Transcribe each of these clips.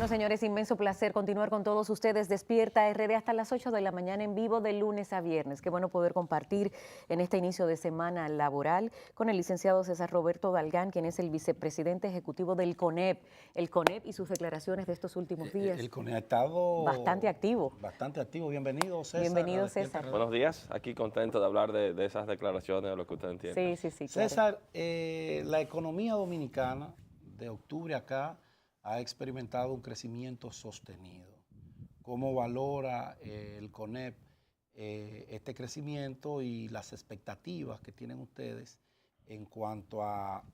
Bueno, señores, inmenso placer continuar con todos ustedes. Despierta RD hasta las 8 de la mañana en vivo de lunes a viernes. Qué bueno poder compartir en este inicio de semana laboral con el licenciado César Roberto Dalgán, quien es el vicepresidente ejecutivo del CONEP. El CONEP y sus declaraciones de estos últimos días. El CONEP ha estado bastante activo. Bastante activo. Bienvenido, César. Bienvenido, César. Buenos días. Aquí contento de hablar de esas declaraciones, de lo que usted entiende. Sí, claro. César, la economía dominicana de octubre acá ha experimentado un crecimiento sostenido. ¿Cómo valora el CONEP este crecimiento y las expectativas que tienen ustedes en cuanto a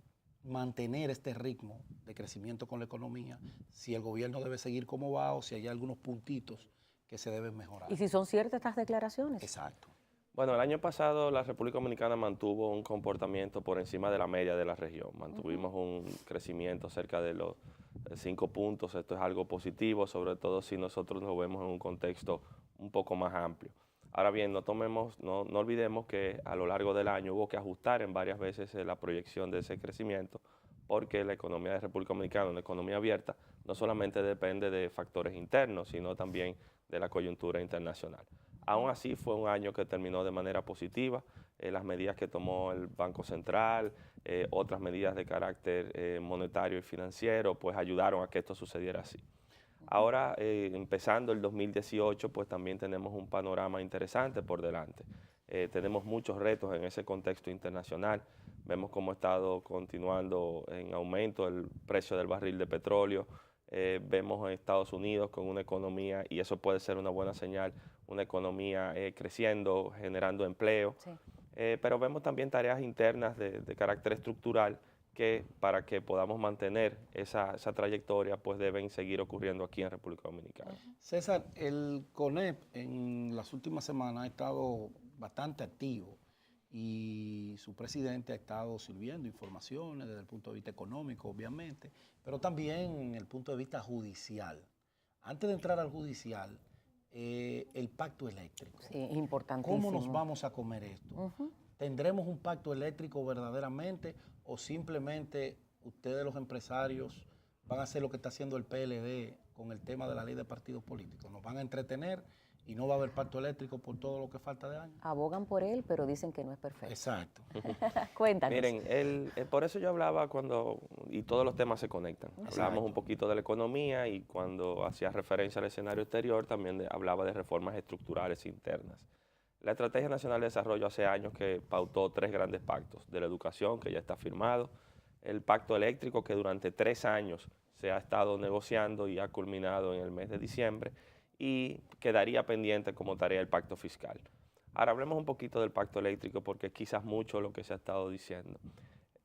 mantener este ritmo de crecimiento con la economía? Si el gobierno debe seguir como va o si hay algunos puntitos que se deben mejorar. ¿Y si son ciertas estas declaraciones? Exacto. Bueno, el año pasado la República Dominicana mantuvo un comportamiento por encima de la media de la región. Mantuvimos un crecimiento cerca de los 5 puntos. Esto es algo positivo, sobre todo si nosotros lo vemos en un contexto un poco más amplio. Ahora bien, no olvidemos que a lo largo del año hubo que ajustar en varias veces la proyección de ese crecimiento, porque la economía de República Dominicana, una economía abierta, no solamente depende de factores internos, sino también de la coyuntura internacional. Aún así, fue un año que terminó de manera positiva. Las medidas que tomó el Banco Central, otras medidas de carácter monetario y financiero, pues ayudaron a que esto sucediera así. Ahora, empezando el 2018, pues también tenemos un panorama interesante por delante. Tenemos muchos retos en ese contexto internacional. Vemos cómo ha estado continuando en aumento el precio del barril de petróleo. Vemos en Estados Unidos con una economía, y eso puede ser una buena señal, una economía creciendo, generando empleo. Sí. Pero vemos también tareas internas de carácter estructural que para que podamos mantener esa trayectoria, pues deben seguir ocurriendo aquí en República Dominicana. César, el CONEP en las últimas semanas ha estado bastante activo y su presidente ha estado sirviendo informaciones desde el punto de vista económico, obviamente, pero también en el punto de vista judicial. Antes de entrar al judicial, el pacto eléctrico. Sí, importantísimo. ¿Cómo nos vamos a comer esto? ¿Tendremos un pacto eléctrico verdaderamente o simplemente ustedes los empresarios van a hacer lo que está haciendo el PLD con el tema de la ley de partidos políticos? ¿Nos van a entretener y no va a haber pacto eléctrico por todo lo que falta de año? Abogan por él, pero dicen que no es perfecto. Exacto. Cuéntanos. Miren, por eso yo hablaba y todos los temas se conectan. Exacto. Hablábamos un poquito de la economía y cuando hacía referencia al escenario exterior también hablaba de reformas estructurales internas. La Estrategia Nacional de Desarrollo hace años que pautó 3 grandes pactos: de la educación, que ya está firmado, el pacto eléctrico, que durante 3 años se ha estado negociando y ha culminado en el mes de diciembre, y quedaría pendiente como tarea el pacto fiscal. Ahora hablemos un poquito del pacto eléctrico porque es quizás mucho lo que se ha estado diciendo.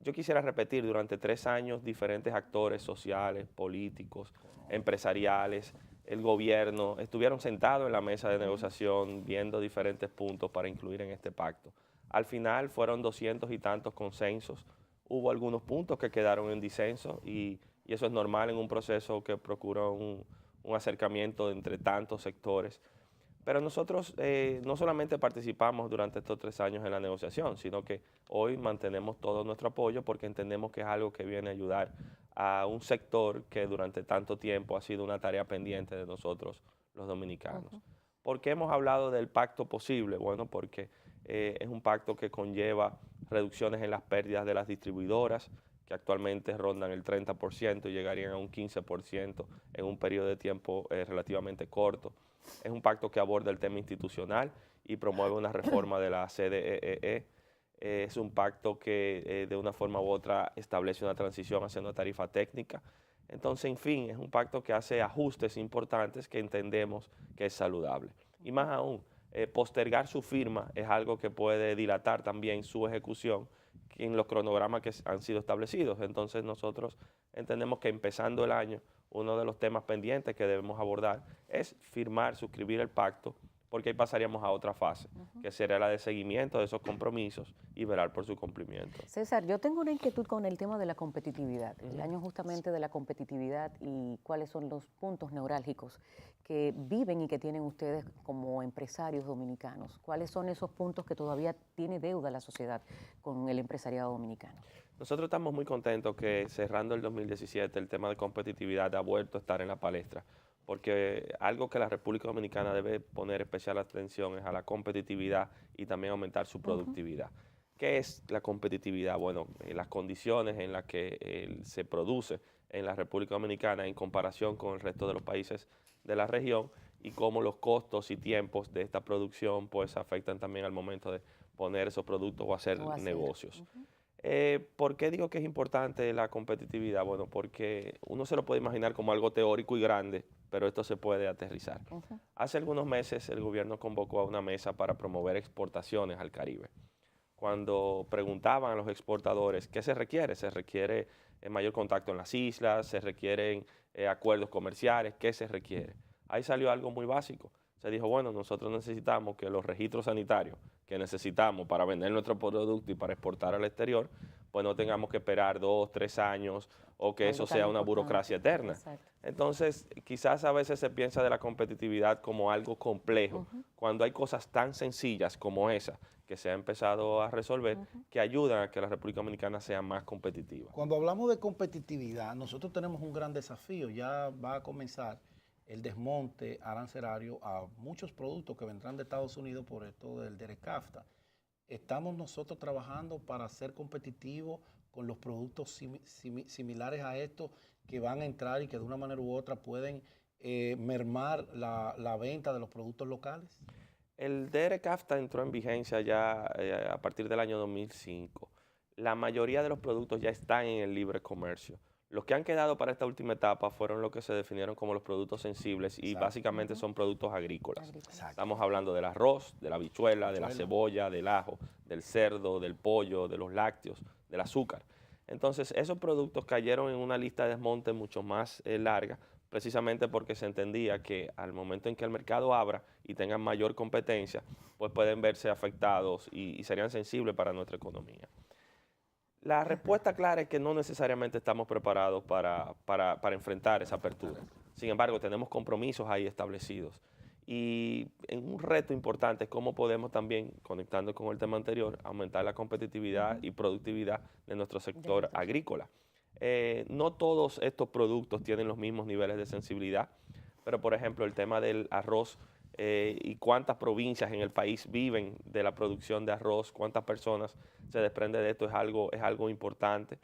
Yo quisiera repetir, durante 3 años diferentes actores sociales, políticos, empresariales, el gobierno, estuvieron sentados en la mesa de negociación viendo diferentes puntos para incluir en este pacto. Al final fueron 200 y tantos consensos. Hubo algunos puntos que quedaron en disenso y eso es normal en un proceso que procura un acercamiento entre tantos sectores. Pero nosotros no solamente participamos durante estos 3 años en la negociación, sino que hoy mantenemos todo nuestro apoyo porque entendemos que es algo que viene a ayudar a un sector que durante tanto tiempo ha sido una tarea pendiente de nosotros, los dominicanos. ¿Por qué hemos hablado del pacto posible? Bueno, porque es un pacto que conlleva reducciones en las pérdidas de las distribuidoras, que actualmente rondan el 30% y llegarían a un 15% en un periodo de tiempo relativamente corto. Es un pacto que aborda el tema institucional y promueve una reforma de la CDEE. Es un pacto que de una forma u otra establece una transición hacia una tarifa técnica. Entonces, en fin, es un pacto que hace ajustes importantes que entendemos que es saludable. Y más aún, postergar su firma es algo que puede dilatar también su ejecución en los cronogramas que han sido establecidos. Entonces nosotros entendemos que empezando el año, uno de los temas pendientes que debemos abordar es firmar, suscribir el pacto, porque ahí pasaríamos a otra fase, que sería la de seguimiento de esos compromisos y velar por su cumplimiento. César, yo tengo una inquietud con el tema de la competitividad, el año justamente de la competitividad y cuáles son los puntos neurálgicos que viven y que tienen ustedes como empresarios dominicanos. ¿Cuáles son esos puntos que todavía tiene deuda la sociedad con el empresariado dominicano? Nosotros estamos muy contentos que cerrando el 2017 el tema de competitividad ha vuelto a estar en la palestra, porque algo que la República Dominicana debe poner especial atención es a la competitividad y también aumentar su productividad. ¿Qué es la competitividad? Bueno, las condiciones en las que se produce en la República Dominicana en comparación con el resto de los países de la región y cómo los costos y tiempos de esta producción pues afectan también al momento de poner esos productos o hacer negocios. ¿Por qué digo que es importante la competitividad? Bueno, porque uno se lo puede imaginar como algo teórico y grande, pero esto se puede aterrizar. Hace algunos meses el gobierno convocó a una mesa para promover exportaciones al Caribe. Cuando preguntaban a los exportadores qué se requiere mayor contacto en las islas, se requieren acuerdos comerciales, ¿qué se requiere? Ahí salió algo muy básico. Se dijo, bueno, nosotros necesitamos que los registros sanitarios que necesitamos para vender nuestro producto y para exportar al exterior, pues no tengamos que esperar 2, 3 años o que eso sea una burocracia eterna. Exacto. Entonces, quizás a veces se piensa de la competitividad como algo complejo, cuando hay cosas tan sencillas como esa que se ha empezado a resolver, que ayudan a que la República Dominicana sea más competitiva. Cuando hablamos de competitividad, nosotros tenemos un gran desafío. Ya va a comenzar el desmonte arancelario a muchos productos que vendrán de Estados Unidos por esto del DERECAFTA. Estamos nosotros trabajando para ser competitivos con los productos similares a estos que van a entrar y que de una manera u otra pueden mermar la venta de los productos locales. El DERECAFTA entró en vigencia ya a partir del año 2005. La mayoría de los productos ya están en el libre comercio. Los que han quedado para esta última etapa fueron los que se definieron como los productos sensibles y básicamente son productos agrícolas. Estamos hablando del arroz, de la habichuela, de la cebolla, del ajo, del cerdo, del pollo, de los lácteos, del azúcar. Entonces, esos productos cayeron en una lista de desmonte mucho más larga, precisamente porque se entendía que al momento en que el mercado abra y tengan mayor competencia, pues pueden verse afectados y serían sensibles para nuestra economía. La respuesta clara es que no necesariamente estamos preparados para enfrentar esa apertura. Sin embargo, tenemos compromisos ahí establecidos. Y un reto importante es cómo podemos también, conectando con el tema anterior, aumentar la competitividad y productividad de nuestro sector agrícola. No todos estos productos tienen los mismos niveles de sensibilidad, pero por ejemplo el tema del arroz y cuántas provincias en el país viven de la producción de arroz, cuántas personas se desprende de esto es algo importante.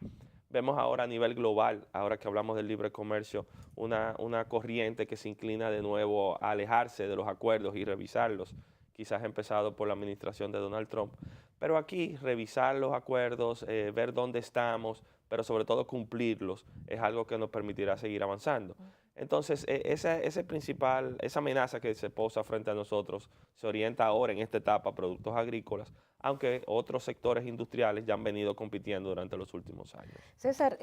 Vemos ahora a nivel global, ahora que hablamos del libre comercio, una corriente que se inclina de nuevo a alejarse de los acuerdos y revisarlos, quizás empezado por la administración de Donald Trump. Pero aquí revisar los acuerdos, ver dónde estamos, pero sobre todo cumplirlos, es algo que nos permitirá seguir avanzando. Entonces, esa amenaza que se posa frente a nosotros se orienta ahora en esta etapa a productos agrícolas, aunque otros sectores industriales ya han venido compitiendo durante los últimos años. César,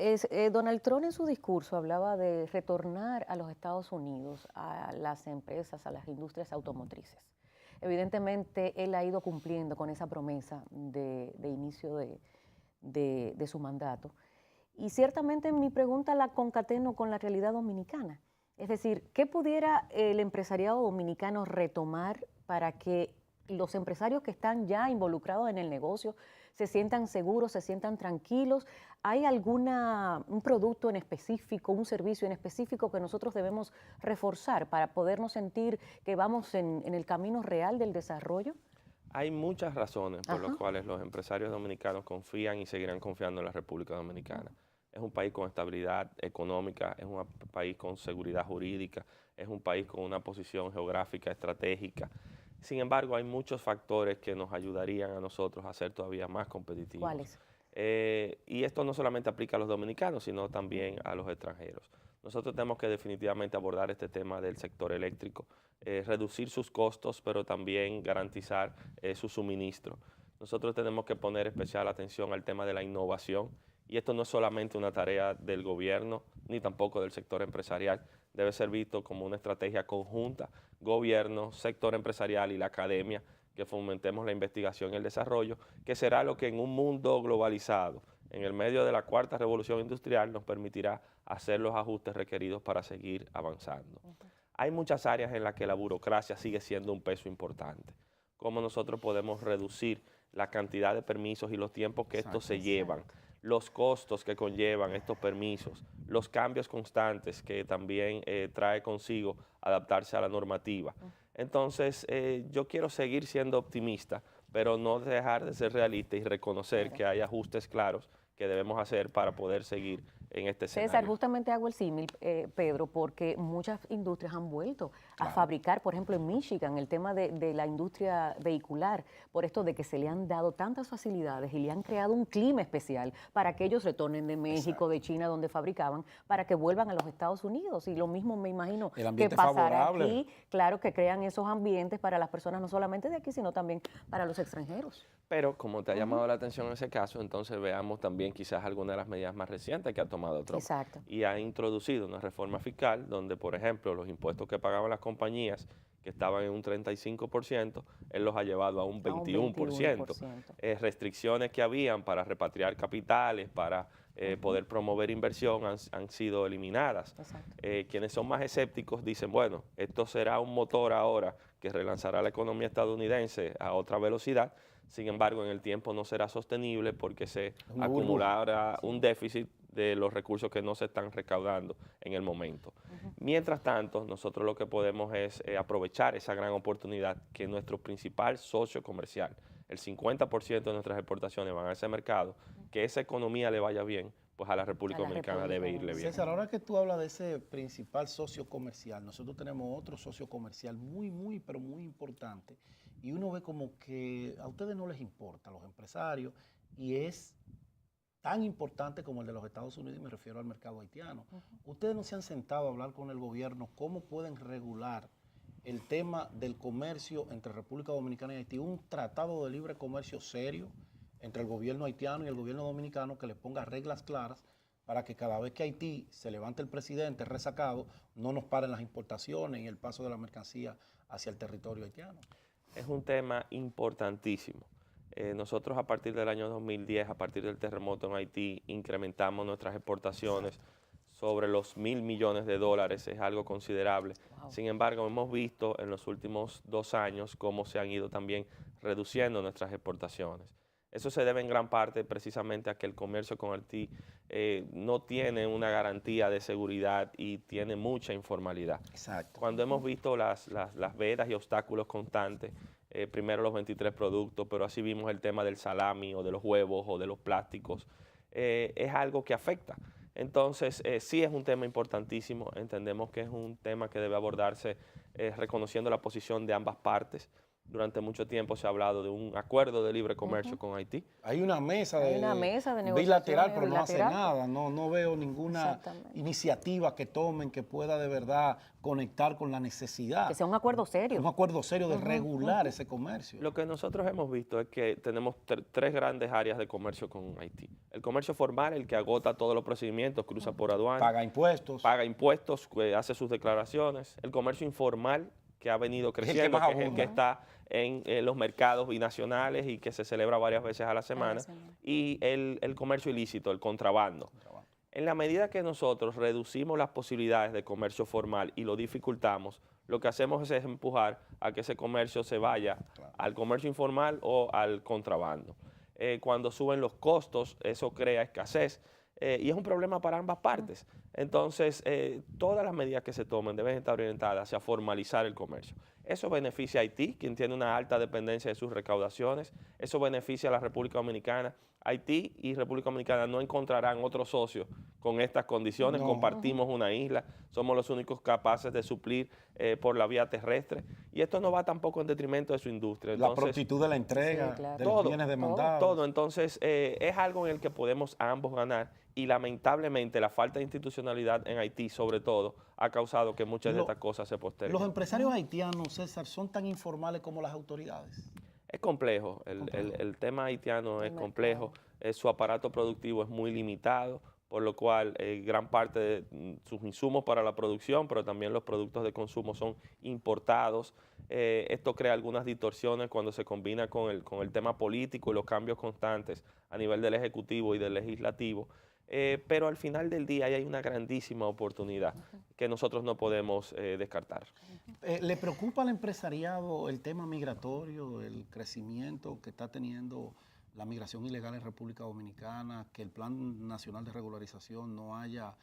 Donald Trump en su discurso hablaba de retornar a los Estados Unidos, a las empresas, a las industrias automotrices. Evidentemente, él ha ido cumpliendo con esa promesa de inicio de su mandato. Y ciertamente mi pregunta la concateno con la realidad dominicana. Es decir, ¿qué pudiera el empresariado dominicano retomar para que los empresarios que están ya involucrados en el negocio se sientan seguros, se sientan tranquilos? ¿Hay un producto en específico, un servicio en específico que nosotros debemos reforzar para podernos sentir que vamos en el camino real del desarrollo? Hay muchas razones por las cuales los empresarios dominicanos confían y seguirán confiando en la República Dominicana. Es un país con estabilidad económica, es un país con seguridad jurídica, es un país con una posición geográfica estratégica. Sin embargo, hay muchos factores que nos ayudarían a nosotros a ser todavía más competitivos. ¿Cuáles? Y esto no solamente aplica a los dominicanos, sino también a los extranjeros. Nosotros tenemos que definitivamente abordar este tema del sector eléctrico, reducir sus costos, pero también garantizar su suministro. Nosotros tenemos que poner especial atención al tema de la innovación, y esto no es solamente una tarea del gobierno, ni tampoco del sector empresarial, debe ser visto como una estrategia conjunta, gobierno, sector empresarial y la academia, que fomentemos la investigación y el desarrollo, que será lo que en un mundo globalizado, en el medio de la cuarta revolución industrial, nos permitirá hacer los ajustes requeridos para seguir avanzando. Hay muchas áreas en las que la burocracia sigue siendo un peso importante. Cómo nosotros podemos reducir la cantidad de permisos y los tiempos que estos se llevan, los costos que conllevan estos permisos, los cambios constantes que también trae consigo adaptarse a la normativa. Entonces, yo quiero seguir siendo optimista, pero no dejar de ser realista y reconocer que hay ajustes claros que debemos hacer para poder seguir en este escenario. César, justamente hago el símil, Pedro, porque muchas industrias han vuelto a fabricar, por ejemplo, en Michigan, el tema de la industria vehicular, por esto de que se le han dado tantas facilidades y le han creado un clima especial para que ellos retornen de México, de China, donde fabricaban, para que vuelvan a los Estados Unidos. Y lo mismo me imagino que pasará aquí, claro, que crean esos ambientes para las personas no solamente de aquí, sino también para los extranjeros. Pero como te ha llamado la atención ese caso, entonces veamos también quizás algunas de las medidas más recientes que ha tomado Trump. Exacto. Y ha introducido una reforma fiscal donde, por ejemplo, los impuestos que pagaban las compañías, que estaban en un 35%, él los ha llevado a un 21%. Restricciones que habían para repatriar capitales, para poder promover inversión, han sido eliminadas. Quienes son más escépticos dicen, bueno, esto será un motor ahora que relanzará la economía estadounidense a otra velocidad. Sin embargo, en el tiempo no será sostenible porque se acumulará un déficit de los recursos que no se están recaudando en el momento. Mientras tanto, nosotros lo que podemos es aprovechar esa gran oportunidad que nuestro principal socio comercial, el 50% de nuestras exportaciones van a ese mercado, que esa economía le vaya bien, pues a la República Dominicana debe irle bien. César, ahora que tú hablas de ese principal socio comercial, nosotros tenemos otro socio comercial pero muy importante, y uno ve como que a ustedes no les importa, a los empresarios, y es tan importante como el de los Estados Unidos, y me refiero al mercado haitiano. Ustedes no se han sentado a hablar con el gobierno cómo pueden regular el tema del comercio entre República Dominicana y Haití, un tratado de libre comercio serio entre el gobierno haitiano y el gobierno dominicano que le ponga reglas claras para que cada vez que Haití se levante el presidente resacado, no nos paren las importaciones y el paso de la mercancía hacia el territorio haitiano. Es un tema importantísimo. Nosotros a partir del año 2010, a partir del terremoto en Haití, incrementamos nuestras exportaciones sobre los $1.000 millones, es algo considerable. Sin embargo, hemos visto en los últimos 2 años cómo se han ido también reduciendo nuestras exportaciones. Eso se debe en gran parte precisamente a que el comercio con Haití no tiene una garantía de seguridad y tiene mucha informalidad. Exacto. Cuando hemos visto las vedas y obstáculos constantes, primero los 23 productos, pero así vimos el tema del salami o de los huevos o de los plásticos, es algo que afecta. Entonces, sí es un tema importantísimo, entendemos que es un tema que debe abordarse reconociendo la posición de ambas partes. Durante mucho tiempo se ha hablado de un acuerdo de libre comercio con Haití. Hay una mesa de negociación bilateral, pero no hace nada. No veo ninguna iniciativa que tomen que pueda de verdad conectar con la necesidad. Que sea un acuerdo serio. Un acuerdo serio de regular ese comercio. Lo que nosotros hemos visto es que tenemos 3 grandes áreas de comercio con Haití. El comercio formal, el que agota todos los procedimientos, cruza por aduana. Paga impuestos, hace sus declaraciones. El comercio informal, que ha venido creciendo, que es el que está en los mercados binacionales y que se celebra varias veces a la semana, y el comercio ilícito, el contrabando. En la medida que nosotros reducimos las posibilidades de comercio formal y lo dificultamos, lo que hacemos es empujar a que ese comercio se vaya al comercio informal o al contrabando. Cuando suben los costos, eso crea escasez. Y es un problema para ambas partes. Entonces, todas las medidas que se tomen deben estar orientadas hacia formalizar el comercio. Eso beneficia a Haití, quien tiene una alta dependencia de sus recaudaciones. Eso beneficia a la República Dominicana. Haití y República Dominicana no encontrarán otros socios con estas condiciones. Compartimos una isla, somos los únicos capaces de suplir por la vía terrestre. Y esto no va tampoco en detrimento de su industria. Entonces, la prontitud de la entrega, de los bienes demandados. Todo. Entonces, es algo en el que podemos ambos ganar. Y lamentablemente la falta de institucionalidad en Haití, sobre todo, ha causado que muchas de estas cosas se posterguen. ¿Los empresarios haitianos, César, son tan informales como las autoridades? Es complejo. El tema haitiano es complejo. Su aparato productivo es muy limitado por lo cual gran parte de sus insumos para la producción, pero también los productos de consumo son importados. Esto crea algunas distorsiones cuando se combina con el tema político y los cambios constantes a nivel del Ejecutivo y del Legislativo. Pero al final del día ahí hay una grandísima oportunidad que nosotros no podemos descartar. ¿Le preocupa al empresariado el tema migratorio, el crecimiento que está teniendo la migración ilegal en República Dominicana, que el Plan Nacional de Regularización no haya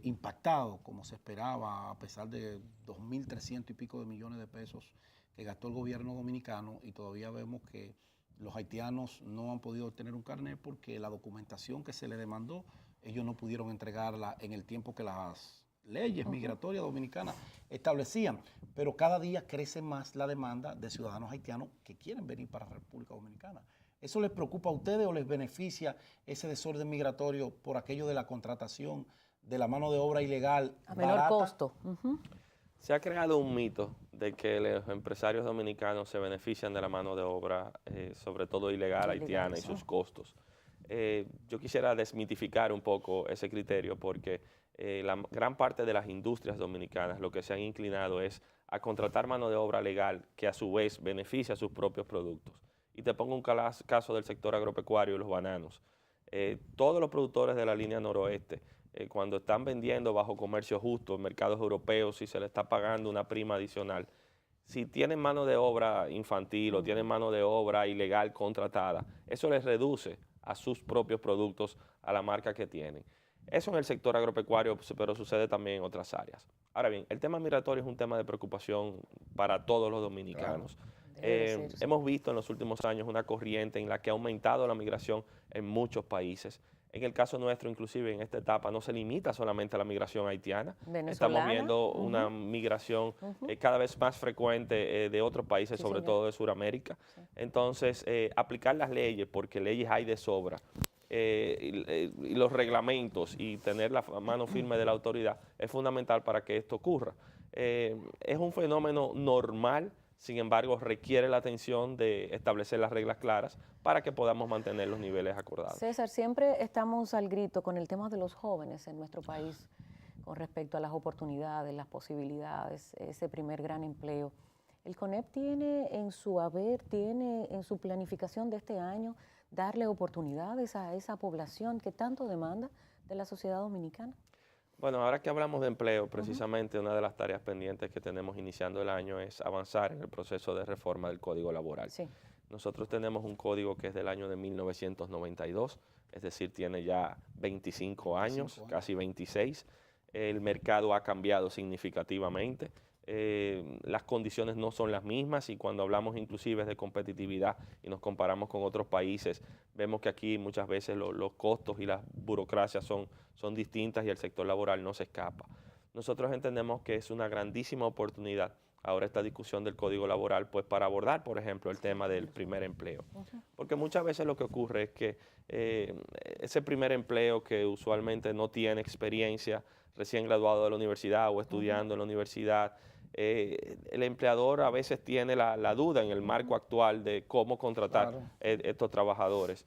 impactado como se esperaba, a pesar de 2.300 y pico de millones de pesos que gastó el gobierno dominicano, y todavía vemos que los haitianos no han podido obtener un carnet porque la documentación que se les demandó, ellos no pudieron entregarla en el tiempo que las leyes migratorias dominicanas establecían? Pero cada día crece más la demanda de ciudadanos haitianos que quieren venir para la República Dominicana. ¿Eso les preocupa a ustedes o les beneficia ese desorden migratorio por aquello de la contratación de la mano de obra ilegal a menor barata? costo? Se ha creado un mito de que los empresarios dominicanos se benefician de la mano de obra, sobre todo ilegal, haitiana, y sus costos. Yo quisiera desmitificar un poco ese criterio porque la gran parte de las industrias dominicanas lo que se han inclinado es a contratar mano de obra legal que a su vez beneficia a sus propios productos. Y te pongo un caso del sector agropecuario y los bananos. Todos los productores de la línea noroeste, cuando están vendiendo bajo comercio justo en mercados europeos y se le está pagando una prima adicional, si tienen mano de obra infantil o tienen mano de obra ilegal contratada, eso les reduce a sus propios productos, a la marca que tienen. Eso en el sector agropecuario, pero sucede también en otras áreas. Ahora bien, el tema migratorio es un tema de preocupación para todos los dominicanos. Hemos visto en los últimos años una corriente en la que ha aumentado la migración en muchos países. En el caso nuestro, inclusive en esta etapa, no se limita solamente a la migración haitiana. Estamos viendo una migración cada vez más frecuente de otros países, sobre todo de Sudamérica. Sí. Entonces, aplicar las leyes, porque leyes hay de sobra, y los reglamentos y tener la mano firme de la autoridad es fundamental para que esto ocurra. Es un fenómeno normal. Sin embargo, requiere la atención de establecer las reglas claras para que podamos mantener los niveles acordados. César, siempre estamos al grito con el tema de los jóvenes en nuestro país con respecto a las oportunidades, las posibilidades, ese primer gran empleo. ¿El CONEP tiene en su haber, tiene en su planificación de este año darle oportunidades a esa población que tanto demanda de la sociedad dominicana? Bueno, ahora que hablamos de empleo, precisamente una de las tareas pendientes que tenemos iniciando el año es avanzar en el proceso de reforma del Código Laboral. Sí. Nosotros tenemos un código que es del año de 1992, es decir, tiene ya 25 años, casi 26. El mercado ha cambiado significativamente. Las condiciones no son las mismas y cuando hablamos inclusive de competitividad y nos comparamos con otros países, vemos que aquí muchas veces los costos y las burocracias son distintas y el sector laboral no se escapa. Nosotros entendemos que es una grandísima oportunidad ahora esta discusión del Código Laboral, pues para abordar, por ejemplo, el tema del primer empleo. Porque muchas veces lo que ocurre es que ese primer empleo que usualmente no tiene experiencia, recién graduado de la universidad o estudiando en la universidad, el empleador a veces tiene la duda en el marco actual de cómo contratar estos trabajadores.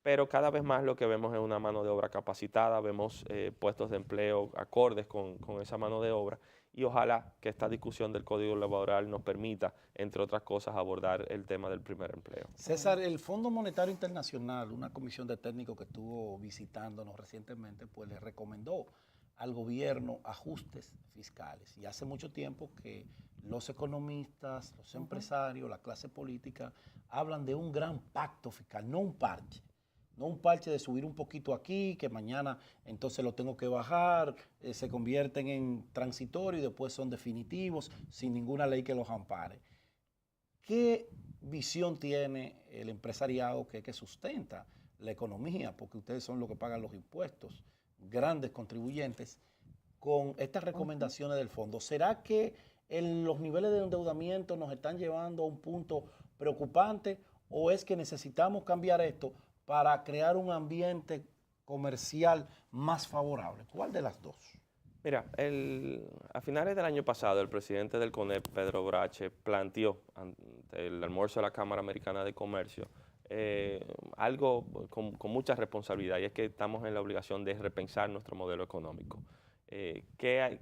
Pero cada vez más lo que vemos es una mano de obra capacitada, vemos puestos de empleo acordes con esa mano de obra y ojalá que esta discusión del Código Laboral nos permita, entre otras cosas, abordar el tema del primer empleo. César, el Fondo Monetario Internacional, una comisión de técnicos que estuvo visitándonos recientemente, pues le recomendó al gobierno ajustes fiscales. Y hace mucho tiempo que los economistas, los empresarios, la clase política hablan de un gran pacto fiscal, no un parche. No un parche de subir un poquito aquí, que mañana entonces lo tengo que bajar, se convierten en transitorios y después son definitivos, sin ninguna ley que los ampare. ¿Qué visión tiene el empresariado que sustenta la economía? Porque ustedes son los que pagan los impuestos, grandes contribuyentes, con estas recomendaciones del fondo. ¿Será que los niveles de endeudamiento nos están llevando a un punto preocupante o es que necesitamos cambiar esto para crear un ambiente comercial más favorable? ¿Cuál de las dos? Mira, a finales del año pasado, el presidente del CONEP, Pedro Brache, planteó ante el almuerzo de la Cámara Americana de Comercio algo con mucha responsabilidad, y es que estamos en la obligación de repensar nuestro modelo económico.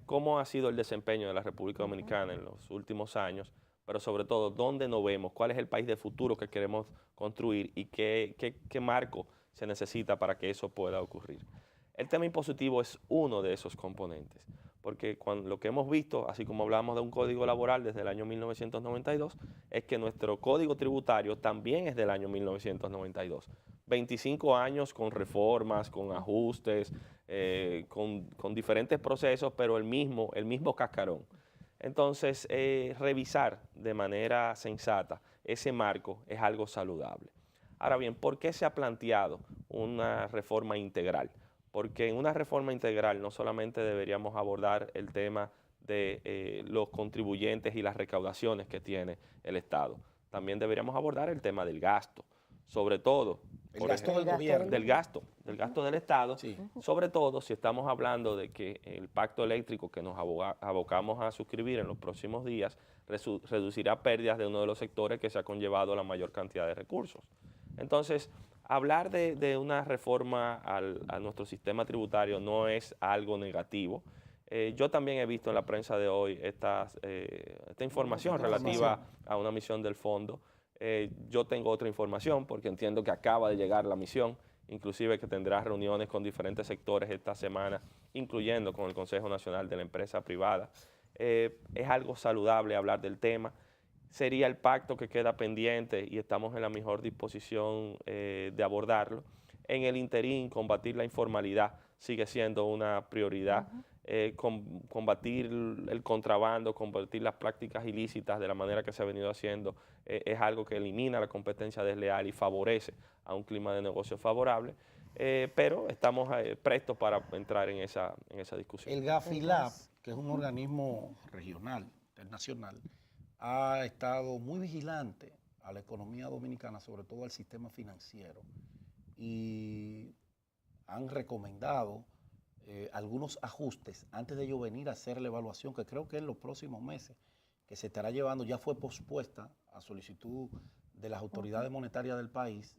¿Cómo ha sido el desempeño de la República Dominicana en los últimos años? Pero sobre todo, ¿dónde nos vemos? ¿Cuál es el país de futuro que queremos construir? ¿Y qué marco se necesita para que eso pueda ocurrir? El tema impositivo es uno de esos componentes, porque lo que hemos visto, así como hablamos de un código laboral desde el año 1992, es que nuestro código tributario también es del año 1992. 25 años con reformas, con ajustes, con diferentes procesos, pero el mismo cascarón. Entonces, revisar de manera sensata ese marco es algo saludable. Ahora bien, ¿por qué se ha planteado una reforma integral? Porque en una reforma integral no solamente deberíamos abordar el tema de los contribuyentes y las recaudaciones que tiene el Estado, también deberíamos abordar el tema del gasto, sobre todo el gasto del gobierno. Del gasto del Estado, Sí. sobre todo si estamos hablando de que el pacto eléctrico que nos abocamos a suscribir en los próximos días reducirá pérdidas de uno de los sectores que se ha conllevado la mayor cantidad de recursos. Entonces, hablar de una reforma a nuestro sistema tributario no es algo negativo. Yo también he visto en la prensa de hoy esta información relativa a una misión del fondo. Yo tengo otra información porque entiendo que acaba de llegar la misión, inclusive que tendrá reuniones con diferentes sectores esta semana, incluyendo con el Consejo Nacional de la Empresa Privada. Es algo saludable hablar del tema. Sería el pacto que queda pendiente y estamos en la mejor disposición de abordarlo. En el interín, combatir la informalidad sigue siendo una prioridad. Combatir el contrabando, combatir las prácticas ilícitas de la manera que se ha venido haciendo, es algo que elimina la competencia desleal y favorece a un clima de negocio favorable, pero estamos prestos para entrar en esa discusión. El GAFILAB, que es un organismo regional, internacional, ha estado muy vigilante a la economía dominicana, sobre todo al sistema financiero, y han recomendado algunos ajustes antes de ello venir a hacer la evaluación, que creo que en los próximos meses, que se estará llevando, ya fue pospuesta a solicitud de las autoridades monetarias del país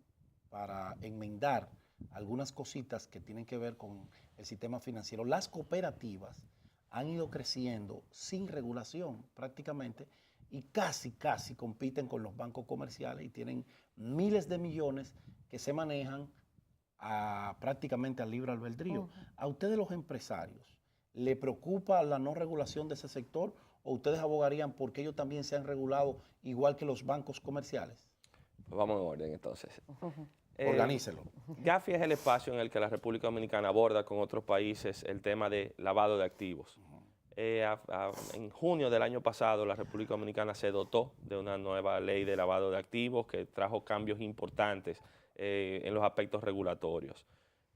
para enmendar algunas cositas que tienen que ver con el sistema financiero. Las cooperativas han ido creciendo sin regulación prácticamente y casi compiten con los bancos comerciales y tienen miles de millones que se manejan prácticamente al libre albedrío. ¿A ustedes los empresarios le preocupa la no regulación de ese sector o ustedes abogarían porque ellos también sean regulados igual que los bancos comerciales? Pues vamos en orden entonces. Organícelo. GAFI es el espacio en el que la República Dominicana aborda con otros países el tema de lavado de activos. En junio del año pasado la República Dominicana se dotó de una nueva ley de lavado de activos que trajo cambios importantes en los aspectos regulatorios.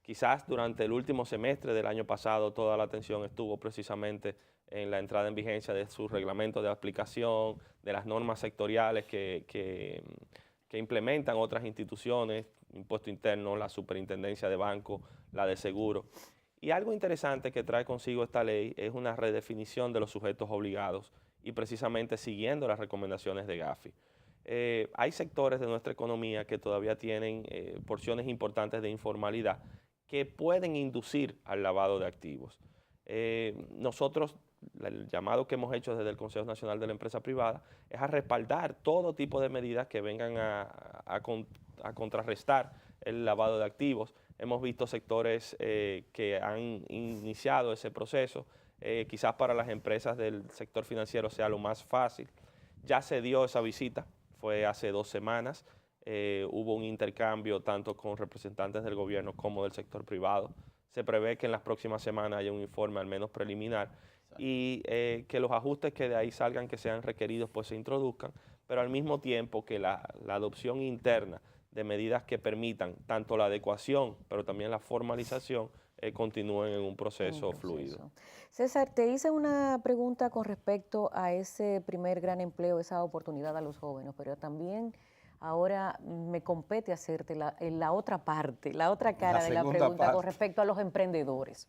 Quizás durante el último semestre del año pasado toda la atención estuvo precisamente en la entrada en vigencia de su reglamento de aplicación, de las normas sectoriales que implementan otras instituciones, Impuesto Interno, la Superintendencia de Banco, la de Seguro. Y algo interesante que trae consigo esta ley es una redefinición de los sujetos obligados y precisamente siguiendo las recomendaciones de GAFI. Hay sectores de nuestra economía que todavía tienen porciones importantes de informalidad que pueden inducir al lavado de activos. Nosotros, el llamado que hemos hecho desde el Consejo Nacional de la Empresa Privada es a respaldar todo tipo de medidas que vengan a contrarrestar el lavado de activos. Hemos visto sectores que han iniciado ese proceso. Quizás para las empresas del sector financiero sea lo más fácil. Ya se dio esa visita, fue hace 2 semanas. Hubo un intercambio tanto con representantes del gobierno como del sector privado. Se prevé que en las próximas semanas haya un informe al menos preliminar y que los ajustes que de ahí salgan, que sean requeridos, pues se introduzcan, pero al mismo tiempo que la adopción interna de medidas que permitan tanto la adecuación, pero también la formalización, continúen en un proceso fluido. César, te hice una pregunta con respecto a ese primer gran empleo, esa oportunidad a los jóvenes, pero también ahora me compete hacerte la otra parte, la otra cara de la pregunta con respecto a los emprendedores.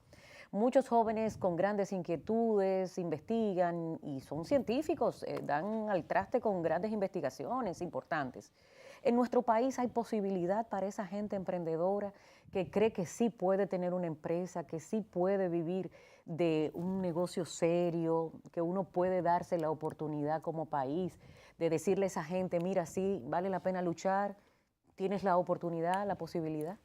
Muchos jóvenes con grandes inquietudes investigan y son científicos, dan al traste con grandes investigaciones importantes. En nuestro país hay posibilidad para esa gente emprendedora que cree que sí puede tener una empresa, que sí puede vivir de un negocio serio, que uno puede darse la oportunidad como país de decirle a esa gente, mira, sí, vale la pena luchar, tienes la oportunidad, la posibilidad.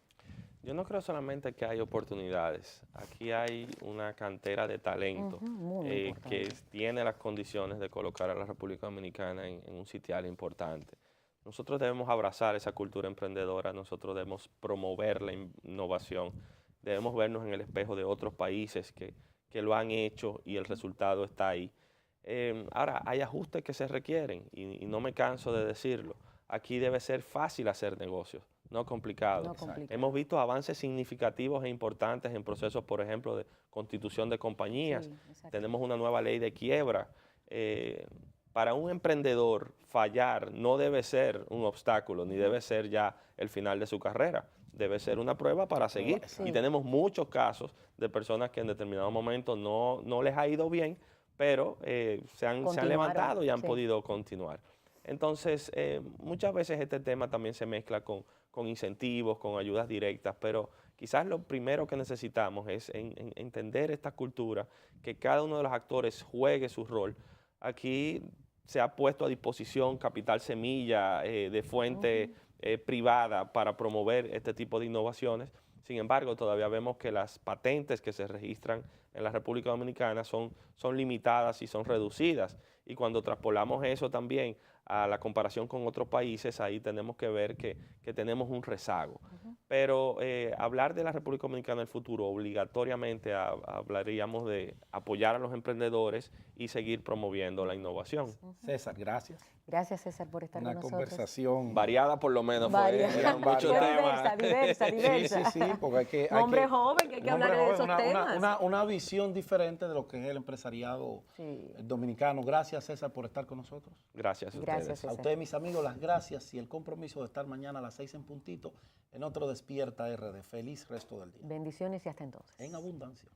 Yo no creo solamente que hay oportunidades, aquí hay una cantera de talento Muy que importante. tiene las condiciones de colocar a la República Dominicana en un sitial importante. Nosotros debemos abrazar esa cultura emprendedora, nosotros debemos promover la innovación, debemos vernos en el espejo de otros países que lo han hecho y el resultado está ahí. Ahora, hay ajustes que se requieren y no me canso de decirlo. Aquí debe ser fácil hacer negocios, no complicado. No complicado. Hemos visto avances significativos e importantes en procesos, por ejemplo, de constitución de compañías. Sí, exacto. Tenemos una nueva ley de quiebra. Para un emprendedor, fallar no debe ser un obstáculo, ni debe ser ya el final de su carrera. Debe ser una prueba para seguir. Sí. Y tenemos muchos casos de personas que en determinado momento no les ha ido bien, pero se han levantado y han podido continuar. Entonces, muchas veces este tema también se mezcla con incentivos, con ayudas directas, pero quizás lo primero que necesitamos es entender esta cultura, que cada uno de los actores juegue su rol. Aquí se ha puesto a disposición capital semilla de fuente privada para promover este tipo de innovaciones. Sin embargo, todavía vemos que las patentes que se registran en la República Dominicana son limitadas y son reducidas. Y cuando traspolamos eso también a la comparación con otros países, ahí tenemos que ver que tenemos un rezago. Pero hablar de la República Dominicana en el futuro, obligatoriamente hablaríamos de apoyar a los emprendedores y seguir promoviendo la innovación. César, gracias. Gracias, César, por estar con Una nosotros. conversación Variada por lo menos, Variada. muchos temas. Diversa. Sí, porque hay que... Un hombre joven que hay que hablar de esos temas. Una visión diferente de lo que es el empresariado dominicano. Gracias, César, por estar con nosotros. Gracias a ustedes. Gracias, César. A ustedes, mis amigos, las gracias y el compromiso de estar mañana a las 6 en puntito en otro Despierta RD. Feliz resto del día. Bendiciones y hasta entonces. En abundancia.